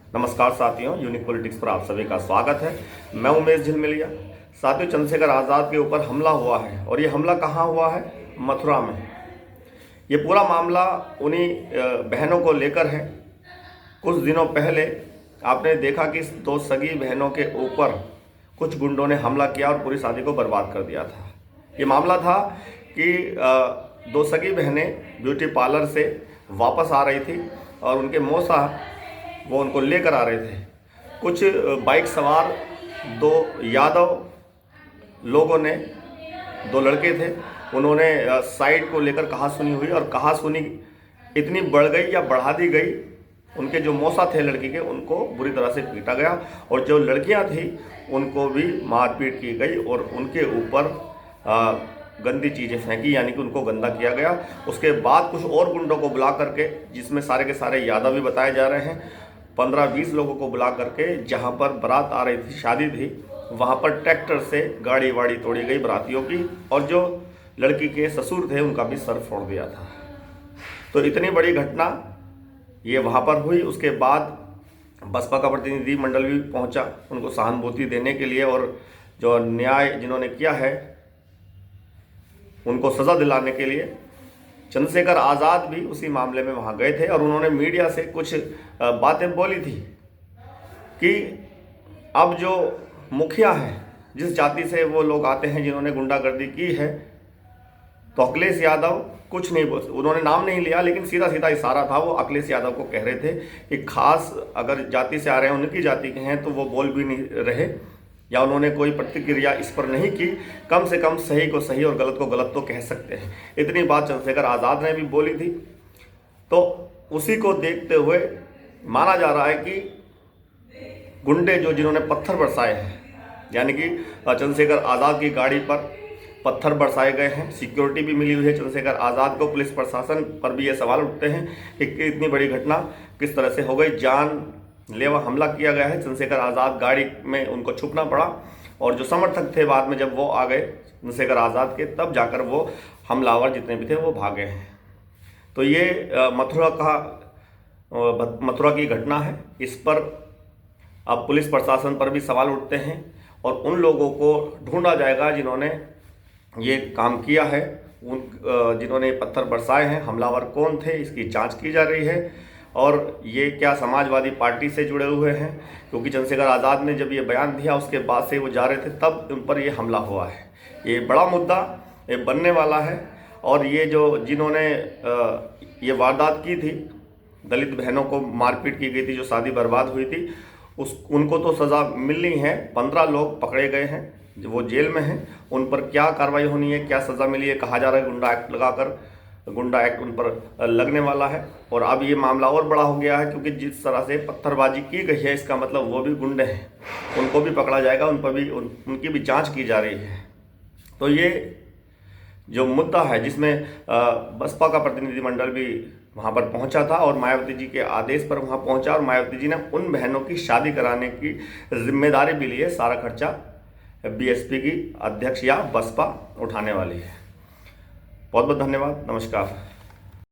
नमस्कार साथियों, unique politics पर आप सभी का स्वागत है। मैं उमेश झिलमिलिया। साथियों, चंद्रशेखर आज़ाद के ऊपर हमला हुआ है और ये हमला कहाँ हुआ है? मथुरा में। ये पूरा मामला उन्हीं बहनों को लेकर है। कुछ दिनों पहले आपने देखा कि दो सगी बहनों के ऊपर कुछ गुंडों ने हमला किया और पूरी शादी को बर्बाद कर दिया था। ये मामला था कि दो सगी बहनें ब्यूटी पार्लर से वापस आ रही थी और उनके मौसा वो उनको लेकर आ रहे थे। कुछ बाइक सवार दो यादव लोगों ने, दो लड़के थे, उन्होंने साइड को लेकर कहासुनी हुई और कहासुनी इतनी बढ़ गई या बढ़ा दी गई। उनके जो मौसा थे लड़की के, उनको बुरी तरह से पीटा गया और जो लड़कियां थी उनको भी मारपीट की गई और उनके ऊपर गंदी चीज़ें फेंकी, यानी कि उनको गंदा किया गया। उसके बाद कुछ और गुंडों को बुला करके, जिसमें सारे के सारे यादव भी बताए जा रहे हैं, 15-20 लोगों को बुला करके जहां पर बारात आ रही थी, शादी थी, वहां पर ट्रैक्टर से गाड़ी वाड़ी तोड़ी गई बारातियों की और जो लड़की के ससुर थे उनका भी सर फोड़ दिया था। तो इतनी बड़ी घटना ये वहां पर हुई। उसके बाद बसपा का प्रतिनिधि मंडल भी पहुंचा उनको सहानुभूति देने के लिए और जो न्याय जिन्होंने किया है उनको सज़ा दिलाने के लिए। चंद्रशेखर आज़ाद भी उसी मामले में वहाँ गए थे और उन्होंने मीडिया से कुछ बातें बोली थी कि अब जो मुखिया हैं, जिस जाति से वो लोग आते हैं जिन्होंने गुंडागर्दी की है, तो अखिलेश यादव कुछ नहीं बोल, उन्होंने नाम नहीं लिया लेकिन सीधा सीधा इशारा था, वो अखिलेश यादव को कह रहे थे कि खास अगर जाति से आ रहे हैं, उनकी जाति के हैं, तो वो बोल भी नहीं रहे या उन्होंने कोई प्रतिक्रिया इस पर नहीं की। कम से कम सही को सही और गलत को गलत तो कह सकते हैं। इतनी बात चंद्रशेखर आज़ाद ने भी बोली थी। तो उसी को देखते हुए माना जा रहा है कि गुंडे जो जिन्होंने पत्थर बरसाए हैं, यानी कि चंद्रशेखर आज़ाद की गाड़ी पर पत्थर बरसाए गए हैं, सिक्योरिटी भी मिली हुई है चंद्रशेखर आज़ाद को। पुलिस प्रशासन पर भी ये सवाल उठते हैं कि इतनी बड़ी घटना किस तरह से हो गई। जानलेवा हमला किया गया है, चंद्रशेखर आज़ाद गाड़ी में उनको छुपना पड़ा और जो समर्थक थे बाद में जब वो आ गए चंद्रशेखर आज़ाद के, तब जाकर वो हमलावर जितने भी थे वो भागे हैं। तो ये मथुरा की घटना है। इस पर अब पुलिस प्रशासन पर भी सवाल उठते हैं और उन लोगों को ढूंढा जाएगा जिन्होंने ये काम किया है, जिन्होंने पत्थर बरसाए हैं। हमलावर कौन थे, इसकी जांच की जा रही है और ये क्या समाजवादी पार्टी से जुड़े हुए हैं, क्योंकि चंद्रशेखर आज़ाद ने जब ये बयान दिया उसके बाद से वो जा रहे थे, तब उन पर ये हमला हुआ है। ये बड़ा मुद्दा ये बनने वाला है और ये जो जिन्होंने ये वारदात की थी, दलित बहनों को मारपीट की गई थी, जो शादी बर्बाद हुई थी, उनको तो सज़ा मिलनी है। 15 लोग पकड़े गए हैं, वो जेल में हैं। उन पर क्या कार्रवाई होनी है, क्या सज़ा मिली है, कहा जा रहा है गुंडा एक्ट लगाकर, गुंडा एक्ट उन पर लगने वाला है। और अब ये मामला और बड़ा हो गया है क्योंकि जिस तरह से पत्थरबाजी की गई है, इसका मतलब वो भी गुंडे हैं, उनको भी पकड़ा जाएगा, उन पर भी उनकी भी जांच की जा रही है। तो ये जो मुद्दा है जिसमें बसपा का प्रतिनिधिमंडल भी वहाँ पर पहुँचा था और मायावती जी के आदेश पर वहाँ पहुँचा और मायावती जी ने उन बहनों की शादी कराने की जिम्मेदारी भी ली है। सारा खर्चा बीएसपी की अध्यक्ष या बसपा उठाने वाली है। बहुत बहुत धन्यवाद। नमस्कार।